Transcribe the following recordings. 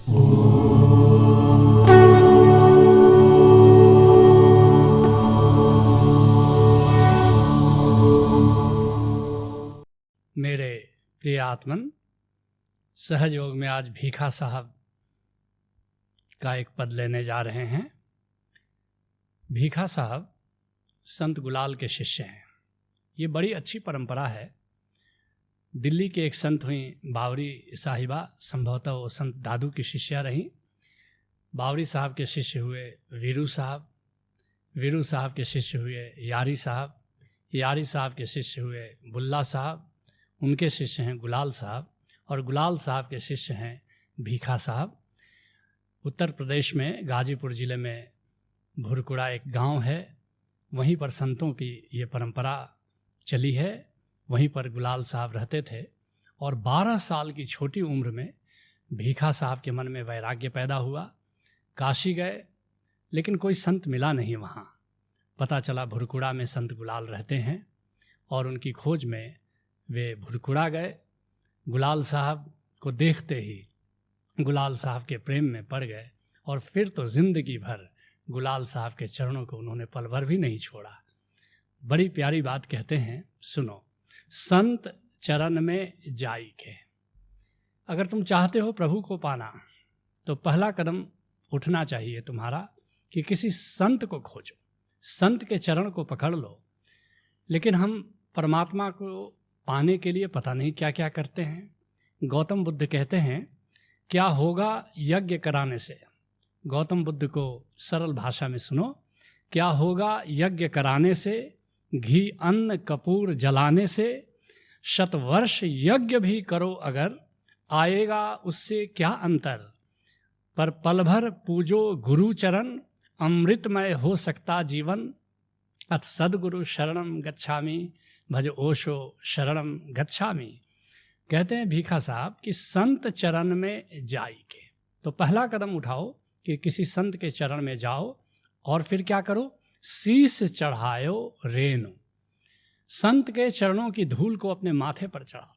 मेरे प्रिय आत्मन, सहज योग में आज भीखा साहब का एक पद लेने जा रहे हैं। भीखा साहब संत गुलाल के शिष्य हैं। ये बड़ी अच्छी परंपरा है। दिल्ली के एक संत हुई बावरी साहिबा, संभवतः वो संत दादू की शिष्या रहीं। बावरी साहब के शिष्य हुए वीरू साहब, वीरू साहब के शिष्य हुए यारी साहब, यारी साहब के शिष्य हुए बुल्ला साहब, उनके शिष्य हैं गुलाल साहब, और गुलाल साहब के शिष्य हैं भीखा साहब। उत्तर प्रदेश में गाजीपुर ज़िले में भुरकुड़ा एक गांव है, वहीं पर संतों की ये परंपरा चली है। वहीं पर गुलाल साहब रहते थे और 12 साल की छोटी उम्र में भीखा साहब के मन में वैराग्य पैदा हुआ। काशी गए लेकिन कोई संत मिला नहीं वहाँ। पता चला भुरकुड़ा में संत गुलाल रहते हैं और उनकी खोज में वे भुरकुड़ा गए। गुलाल साहब को देखते ही गुलाल साहब के प्रेम में पड़ गए और फिर तो ज़िंदगी भर गुलाल साहब के चरणों को उन्होंने पल भर भी नहीं छोड़ा। बड़ी प्यारी बात कहते हैं, सुनो। संत चरण में जाई के, अगर तुम चाहते हो प्रभु को पाना तो पहला कदम उठना चाहिए तुम्हारा कि किसी संत को खोजो, संत के चरण को पकड़ लो। लेकिन हम परमात्मा को पाने के लिए पता नहीं क्या क्या करते हैं। गौतम बुद्ध कहते हैं, क्या होगा यज्ञ कराने से। गौतम बुद्ध को सरल भाषा में सुनो, क्या होगा यज्ञ कराने से, घी अन्न कपूर जलाने से, शतवर्ष यज्ञ भी करो अगर, आएगा उससे क्या अंतर। पर पल भर पूजो गुरु चरण, अमृतमय हो सकता जीवन। अथ सद्गुरु शरणम गच्छामि, भज ओशो शरणम गच्छामि। कहते हैं भीखा साहब कि संत चरण में जाई के, तो पहला कदम उठाओ कि किसी संत के चरण में जाओ और फिर क्या करो, शीश चढ़ायो रेणु। संत के चरणों की धूल को अपने माथे पर चढ़ाओ,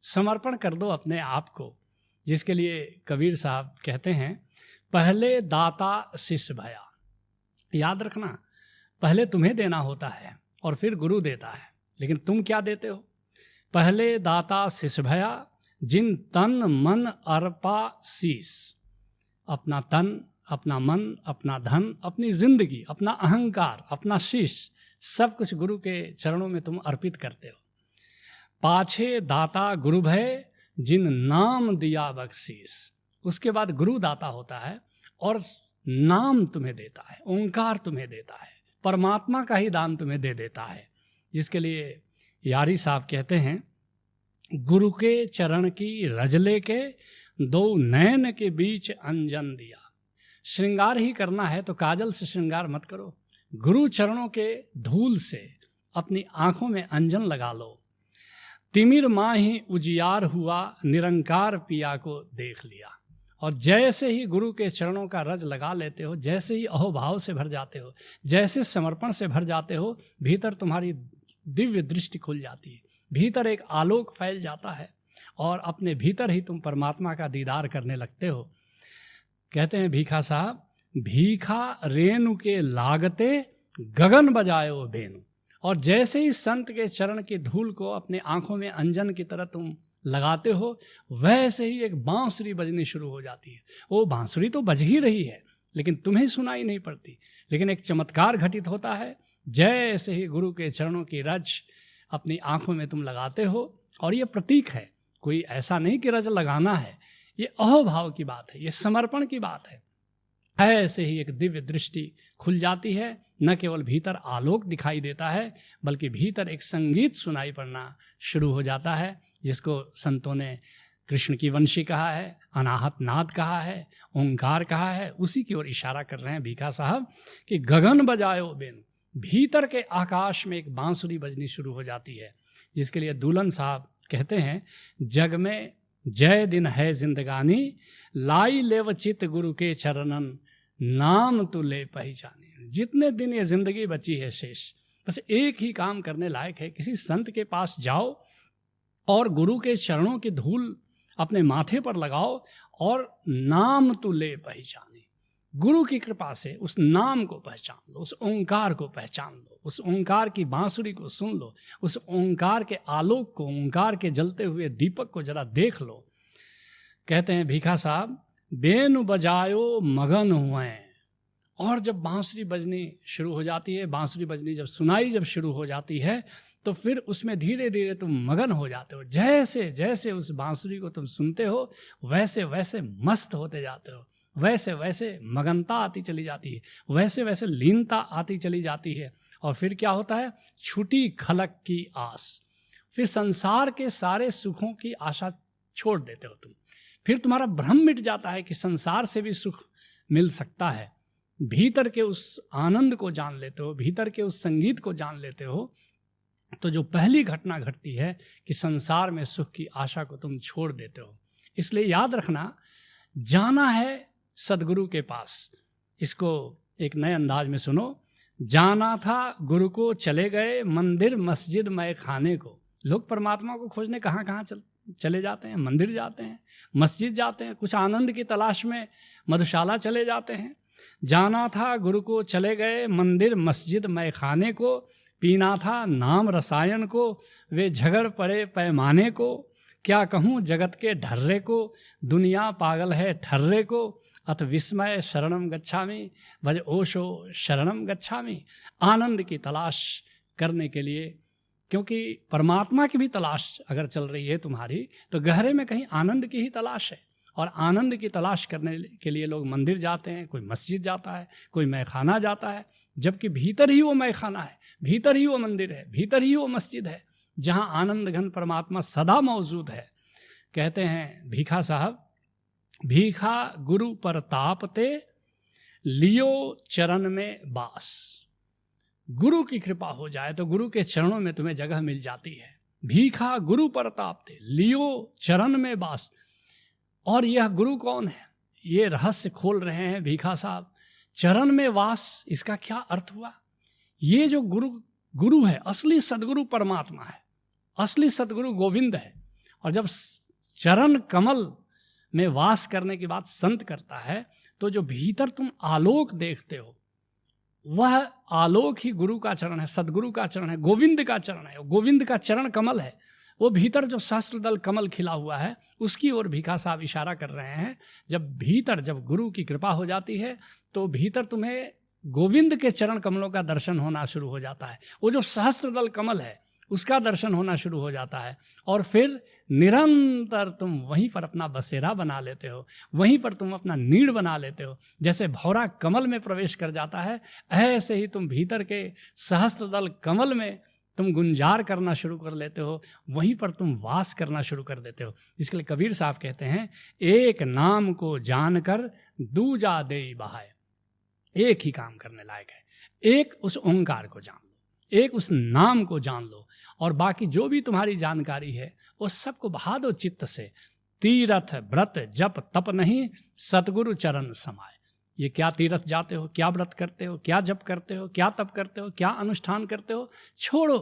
समर्पण कर दो अपने आप को। जिसके लिए कबीर साहब कहते हैं, पहले दाता शिष्य भया। याद रखना, पहले तुम्हें देना होता है और फिर गुरु देता है, लेकिन तुम क्या देते हो। पहले दाता शिष्य भया, जिन तन मन अर्पा शीस। अपना तन, अपना मन, अपना धन, अपनी जिंदगी, अपना अहंकार, अपना शीश, सब कुछ गुरु के चरणों में तुम अर्पित करते हो। पाछे दाता गुरु भय, जिन नाम दिया बख्शीस। उसके बाद गुरु दाता होता है और नाम तुम्हें देता है, ओंकार तुम्हें देता है, परमात्मा का ही दान तुम्हें दे देता है। जिसके लिए यारी साहब कहते हैं, गुरु के चरण की रज लेके, दो नयन के बीच अंजन दिया। श्रृंगार ही करना है तो काजल से श्रृंगार मत करो, गुरु चरणों के धूल से अपनी आंखों में अंजन लगा लो। तिमिर माँ ही उजियार हुआ, निरंकार पिया को देख लिया। और जैसे ही गुरु के चरणों का रज लगा लेते हो, जैसे ही अहोभाव से भर जाते हो, जैसे समर्पण से भर जाते हो, भीतर तुम्हारी दिव्य दृष्टि खुल जाती है, भीतर एक आलोक फैल जाता है और अपने भीतर ही तुम परमात्मा का दीदार करने लगते हो। कहते हैं भीखा साहब, भीखा रेणु के लागते, गगन बजायो बेनु। और जैसे ही संत के चरण की धूल को अपने आंखों में अंजन की तरह तुम लगाते हो, वैसे ही एक बांसुरी बजनी शुरू हो जाती है। वो बांसुरी तो बज ही रही है लेकिन तुम्हें सुनाई नहीं पड़ती। लेकिन एक चमत्कार घटित होता है, जैसे ही गुरु के चरणों की रज अपनी आंखों में तुम लगाते हो। और ये प्रतीक है, कोई ऐसा नहीं कि रज लगाना है, ये अहोभाव की बात है, ये समर्पण की बात है। ऐसे ही एक दिव्य दृष्टि खुल जाती है। न केवल भीतर आलोक दिखाई देता है, बल्कि भीतर एक संगीत सुनाई पड़ना शुरू हो जाता है, जिसको संतों ने कृष्ण की वंशी कहा है, अनाहत नाद कहा है, ओंकार कहा है। उसी की ओर इशारा कर रहे हैं भीखा साहब कि गगन बजायो बेनु। भीतर के आकाश में एक बांसुरी बजनी शुरू हो जाती है। जिसके लिए दुल्हन साहब कहते हैं, जग में जय दिन है जिंदगानी, लाई लेव चित गुरु के चरणन, नाम तू ले पहचाने। जितने दिन ये जिंदगी बची है शेष, बस एक ही काम करने लायक है, किसी संत के पास जाओ और गुरु के चरणों की धूल अपने माथे पर लगाओ और नाम तू ले पहचाने। गुरु की कृपा से उस नाम को पहचान लो, उस ओंकार को पहचान लो, उस ओंकार की बांसुरी को सुन लो, उस ओंकार के आलोक को, ओंकार के जलते हुए दीपक को जरा देख लो। कहते हैं भीखा साहब, बेनु बजायो मगन हुए। और जब बांसुरी बजनी शुरू हो जाती है, बांसुरी बजनी जब सुनाई जब शुरू हो जाती है, तो फिर उसमें धीरे धीरे तुम मगन हो जाते हो। जैसे जैसे उस बांसुरी को तुम सुनते हो, वैसे वैसे मस्त होते जाते हो, वैसे वैसे मगनता आती चली जाती है, वैसे वैसे लीनता आती चली जाती है। और फिर क्या होता है? छूटी खलक की आस। फिर संसार के सारे सुखों की आशा छोड़ देते हो तुम। फिर तुम्हारा भ्रम मिट जाता है कि संसार से भी सुख मिल सकता है। भीतर के उस आनंद को जान लेते हो, भीतर के उस संगीत को जान लेते हो। तो जो पहली घटना घटती है कि संसार में सुख की आशा को तुम छोड़ देते हो। इसलिए याद रखना, जाना है सदगुरु के पास। इसको एक नए अंदाज में सुनो। जाना था गुरु को, चले गए मंदिर मस्जिद मैं खाने को। लोग परमात्मा को खोजने कहाँ कहाँ चले जाते हैं। मंदिर जाते हैं, मस्जिद जाते हैं, कुछ आनंद की तलाश में मधुशाला चले जाते हैं। जाना था गुरु को, चले गए मंदिर मस्जिद मैं खाने को। पीना था नाम रसायन को, वे झगड़ पड़े पैमाने को। क्या कहूँ जगत के ढर्रे को, दुनिया पागल है ठर्रे को। अथ विस्मय शरणम गच्छामि, भज ओशो शरणम गच्छामि। आनंद की तलाश करने के लिए, क्योंकि परमात्मा की भी तलाश अगर चल रही है तुम्हारी, तो गहरे में कहीं आनंद की ही तलाश है। और आनंद की तलाश करने के लिए लोग मंदिर जाते हैं, कोई मस्जिद जाता है, कोई मैखाना जाता है। जबकि भीतर ही वो मैखाना है, भीतर ही वो मंदिर है, भीतर ही वो मस्जिद है, जहाँ आनंद घन परमात्मा सदा मौजूद है। कहते हैं भीखा साहब, भीखा गुरु परताप ते, लियो चरण में बास। गुरु की कृपा हो जाए तो गुरु के चरणों में तुम्हें जगह मिल जाती है। भीखा गुरु परताप ते, लियो चरण में बास। और यह गुरु कौन है? ये रहस्य खोल रहे हैं भीखा साहब। चरण में वास, इसका क्या अर्थ हुआ? ये जो गुरु है, असली सदगुरु परमात्मा है, असली सदगुरु गोविंद है। और जब चरण कमल में वास करने की बात संत करता है, तो जो भीतर तुम आलोक देखते हो, वह आलोक ही गुरु का चरण है, सदगुरु का चरण है, गोविंद का चरण है। गोविंद का चरण कमल है। वो भीतर जो सहस्त्रदल कमल खिला हुआ है, उसकी ओर भीखा साहब इशारा कर रहे हैं। जब गुरु की कृपा हो जाती है, तो भीतर तुम्हें गोविंद के चरण कमलों का दर्शन होना शुरू हो जाता है। वो जो सहस्त्रदल कमल है, उसका दर्शन होना शुरू हो जाता है। और फिर निरंतर तुम वहीं पर अपना बसेरा बना लेते हो, वहीं पर तुम अपना नीड़ बना लेते हो। जैसे भौरा कमल में प्रवेश कर जाता है, ऐसे ही तुम भीतर के सहस्त्रदल कमल में तुम गुंजार करना शुरू कर लेते हो, वहीं पर तुम वास करना शुरू कर देते हो। जिसके लिए कबीर साहब कहते हैं, एक नाम को जानकर दूजा दे बहाए। एक ही काम करने लायक है, एक उस ओंकार को जान लो, एक उस नाम को जान लो, और बाकी जो भी तुम्हारी जानकारी है वो सबको बहा दो चित्त से। तीरथ व्रत जप तप नहीं, सतगुरु चरण समाए। ये क्या तीरथ जाते हो, क्या व्रत करते हो, क्या जप करते हो, क्या तप करते हो, क्या अनुष्ठान करते हो, छोड़ो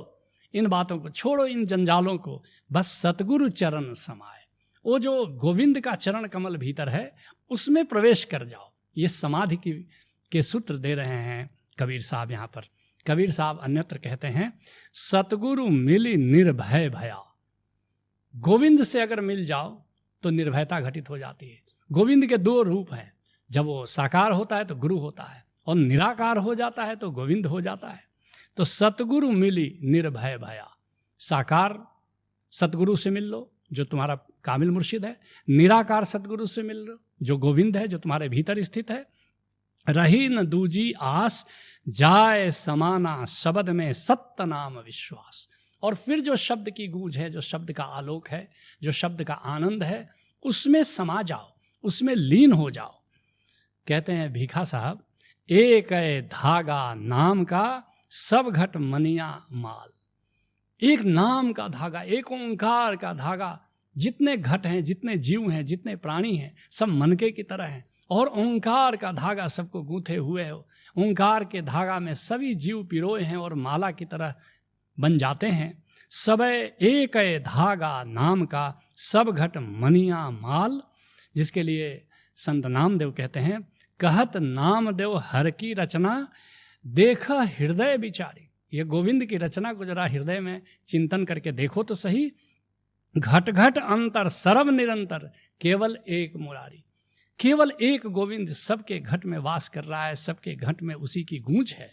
इन बातों को, छोड़ो इन जंजालों को, बस सतगुरु चरण समाए। वो जो गोविंद का चरण कमल भीतर है, उसमें प्रवेश कर जाओ। ये समाधि के सूत्र दे रहे हैं कबीर साहब यहाँ पर। कबीर साहब अन्यत्र कहते हैं, सतगुरु मिली निर्भय भया। गोविंद से अगर मिल जाओ तो निर्भयता घटित हो जाती है। गोविंद के दो रूप हैं, जब वो साकार होता है तो गुरु होता है, और निराकार हो जाता है तो गोविंद हो जाता है। तो सतगुरु मिली निर्भय भया। साकार सतगुरु से मिल लो जो तुम्हारा कामिल मुर्शिद है, निराकार सतगुरु से मिल लो जो गोविंद है, जो तुम्हारे भीतर स्थित है। रही न दूजी आस, जाए समाना शब्द में सत्य नाम विश्वास। और फिर जो शब्द की गूंज है, जो शब्द का आलोक है, जो शब्द का आनंद है, उसमें समा जाओ, उसमें लीन हो जाओ। कहते हैं भीखा साहब, एक धागा नाम का सब घट मनिया माल। एक नाम का धागा, एक ओंकार का धागा, जितने घट हैं, जितने जीव हैं, जितने प्राणी हैं, सब मनके की तरह हैं। और ओंकार का धागा सबको गूंथे हुए हो। ओंकार के धागा में सभी जीव पिरोए हैं और माला की तरह बन जाते हैं। सबे एक धागा नाम का, सब घट मनिया माल। जिसके लिए संत नामदेव कहते हैं, कहत नामदेव हर की रचना, देखा हृदय विचारी। ये गोविंद की रचना को जरा हृदय में चिंतन करके देखो तो सही। घट घट अंतर सर्व निरंतर, केवल एक मुरारी। केवल एक गोविंद सबके घट में वास कर रहा है, सबके घट में उसी की गूंज है।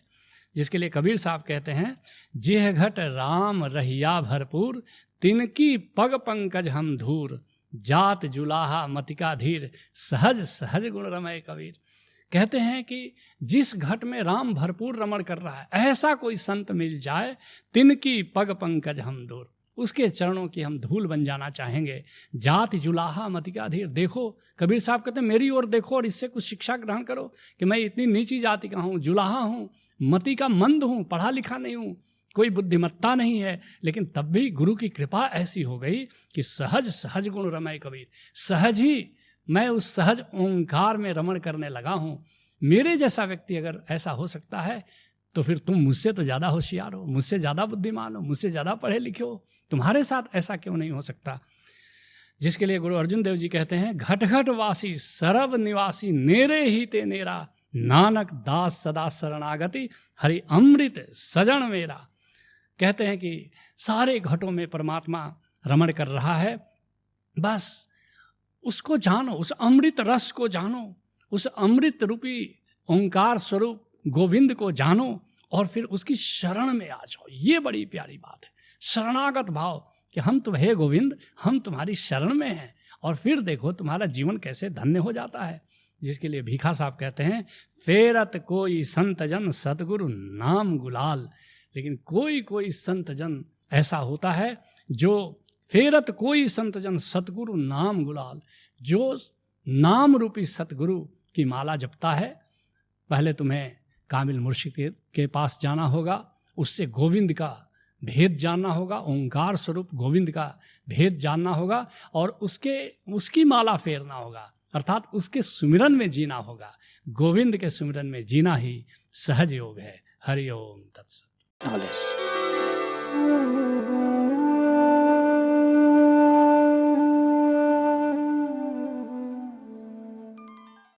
जिसके लिए कबीर साहब कहते हैं, जेह घट राम रहिया भरपूर, तिनकी पग पंकज हम धूर, जात जुलाहा मतिका धीर, सहज सहज गुण रमय कबीर। कहते हैं कि जिस घट में राम भरपूर रमण कर रहा है, ऐसा कोई संत मिल जाए, तिनकी पग पंकज हम दूर, उसके चरणों की हम धूल बन जाना चाहेंगे। जाति जुलाहा मतिका धीर। देखो, कबीर साहब कहते हैं मेरी ओर देखो और इससे कुछ शिक्षा ग्रहण करो कि मैं इतनी नीची जाति का हूँ, जुलाहा हूँ, मति का मंद हूँ, पढ़ा लिखा नहीं हूँ, कोई बुद्धिमत्ता नहीं है, लेकिन तब भी गुरु की कृपा ऐसी हो गई कि सहज सहज गुण रमय कबीर। सहज ही मैं उस सहज ओंकार में रमण करने लगा हूँ। मेरे जैसा व्यक्ति अगर ऐसा हो सकता है तो फिर तुम मुझसे तो ज़्यादा होशियार हो, मुझसे ज़्यादा बुद्धिमान हो, मुझसे ज़्यादा पढ़े लिखे हो, तुम्हारे साथ ऐसा क्यों नहीं हो सकता। जिसके लिए गुरु अर्जुन देव जी कहते हैं, घट घट वासी सरव निवासी, नेरे ही ते नेरा, नानक दास सदा शरणागति, हरि अमृत सजन मेरा। कहते हैं कि सारे घटों में परमात्मा रमण कर रहा है, बस उसको जानो, उस अमृत रस को जानो, उस अमृत रूपी ओंकार स्वरूप गोविंद को जानो और फिर उसकी शरण में आ जाओ। ये बड़ी प्यारी बात है, शरणागत भाव कि हम तो हे गोविंद, हम तुम्हारी शरण में हैं, और फिर देखो तुम्हारा जीवन कैसे धन्य हो जाता है। जिसके लिए भीखा साहब कहते हैं, फेरत कोई संत जन सतगुरु नाम गुलाल। लेकिन कोई कोई संत जन ऐसा होता है जो फेरत कोई संत जन सतगुरु नाम गुलाल, जो नाम रूपी सतगुरु की माला जपता है। पहले तुम्हें कामिल मुर्शिद के पास जाना होगा, उससे गोविंद का भेद जानना होगा, ओंकार स्वरूप गोविंद का भेद जानना होगा, और उसकी माला फेरना होगा, अर्थात उसके सुमिरन में जीना होगा। गोविंद के सुमिरन में जीना ही सहज योग है। हरि ओम तत्सत।